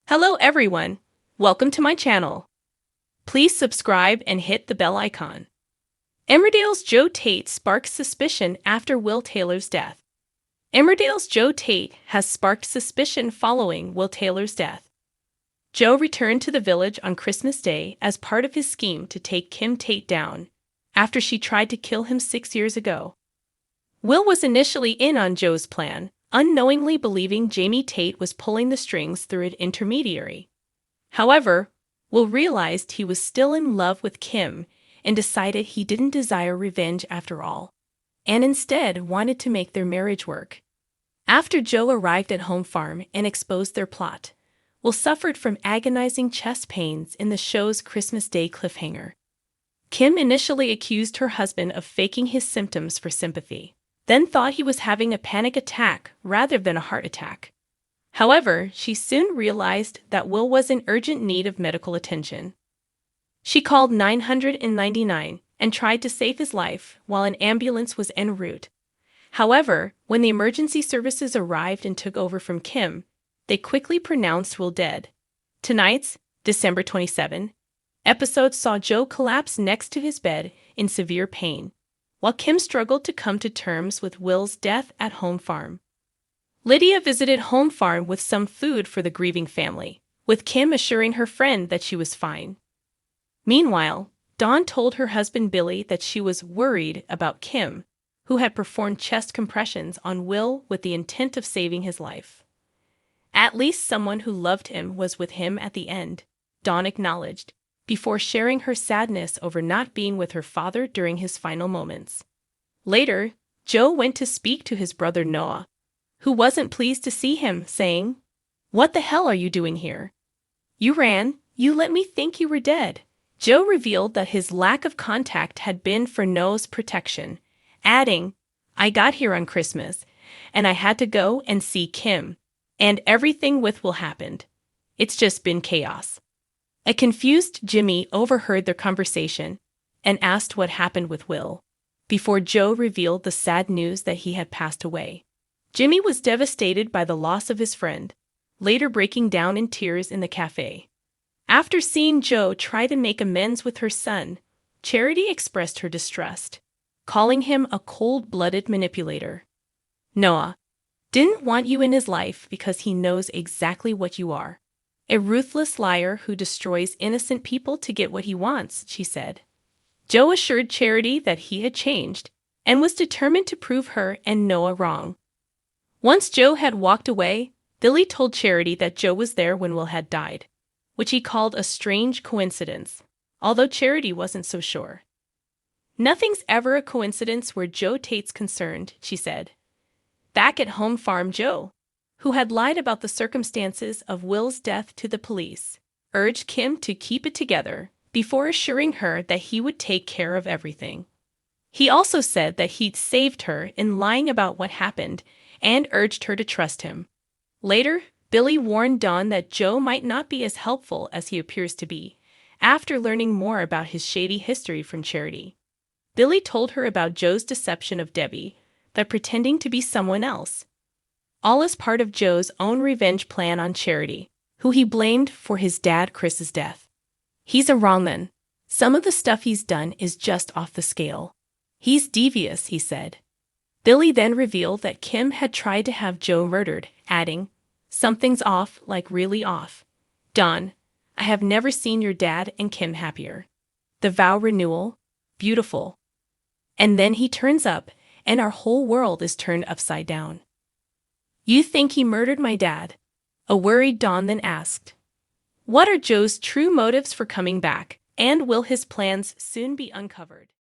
Hello everyone, welcome to my channel. Please subscribe and hit the bell icon. Emmerdale's Joe Tate sparks suspicion after Will Taylor's death. Emmerdale's Joe Tate has sparked suspicion following Will Taylor's death. Joe returned to the village on Christmas Day as part of his scheme to take Kim Tate down, after she tried to kill him 6 years ago. Will was initially in on Joe's plan, unknowingly believing Jamie Tate was pulling the strings through an intermediary. However, Will realized he was still in love with Kim and decided he didn't desire revenge after all, and instead wanted to make their marriage work. After Joe arrived at Home Farm and exposed their plot, Will suffered from agonizing chest pains in the show's Christmas Day cliffhanger. Kim initially accused her husband of faking his symptoms for sympathy, then thought he was having a panic attack rather than a heart attack. However, she soon realized that Will was in urgent need of medical attention. She called 999 and tried to save his life while an ambulance was en route. However, when the emergency services arrived and took over from Kim, they quickly pronounced Will dead. Tonight's, December 27, episode saw Joe collapse next to his bed in severe pain, while Kim struggled to come to terms with Will's death at Home Farm. Lydia visited Home Farm with some food for the grieving family, with Kim assuring her friend that she was fine. Meanwhile, Dawn told her husband Billy that she was worried about Kim, who had performed chest compressions on Will with the intent of saving his life. At least someone who loved him was with him at the end, Dawn acknowledged, before sharing her sadness over not being with her father during his final moments. Later, Joe went to speak to his brother Noah, who wasn't pleased to see him, saying, "What the hell are you doing here? You ran, you let me think you were dead." Joe revealed that his lack of contact had been for Noah's protection, adding, "I got here on Christmas, and I had to go and see Kim, and everything with Will happened. It's just been chaos." A confused Jimmy overheard their conversation and asked what happened with Will, before Joe revealed the sad news that he had passed away. Jimmy was devastated by the loss of his friend, later breaking down in tears in the cafe. After seeing Joe try to make amends with her son, Charity expressed her distrust, calling him a cold-blooded manipulator. "Noah didn't want you in his life because he knows exactly what you are. A ruthless liar who destroys innocent people to get what he wants," she said. Joe assured Charity that he had changed and was determined to prove her and Noah wrong. Once Joe had walked away, Billy told Charity that Joe was there when Will had died, which he called a strange coincidence, although Charity wasn't so sure. "Nothing's ever a coincidence where Joe Tate's concerned," she said. Back at Home Farm, Joe, who had lied about the circumstances of Will's death to the police, urged Kim to keep it together before assuring her that he would take care of everything. He also said that he'd saved her in lying about what happened and urged her to trust him. Later, Billy warned Dawn that Joe might not be as helpful as he appears to be, after learning more about his shady history from Charity. Billy told her about Joe's deception of Debbie, that pretending to be someone else. All as part of Joe's own revenge plan on Charity, who he blamed for his dad Chris's death. "He's a wrongman. Some of the stuff he's done is just off the scale. He's devious," he said. Billy then revealed that Kim had tried to have Joe murdered, adding, "Something's off, like really off. Dawn, I have never seen your dad and Kim happier. The vow renewal, beautiful." And then he turns up, and our whole world is turned upside down. "You think he murdered my dad?" a worried Dawn then asked. What are Joe's true motives for coming back, and will his plans soon be uncovered?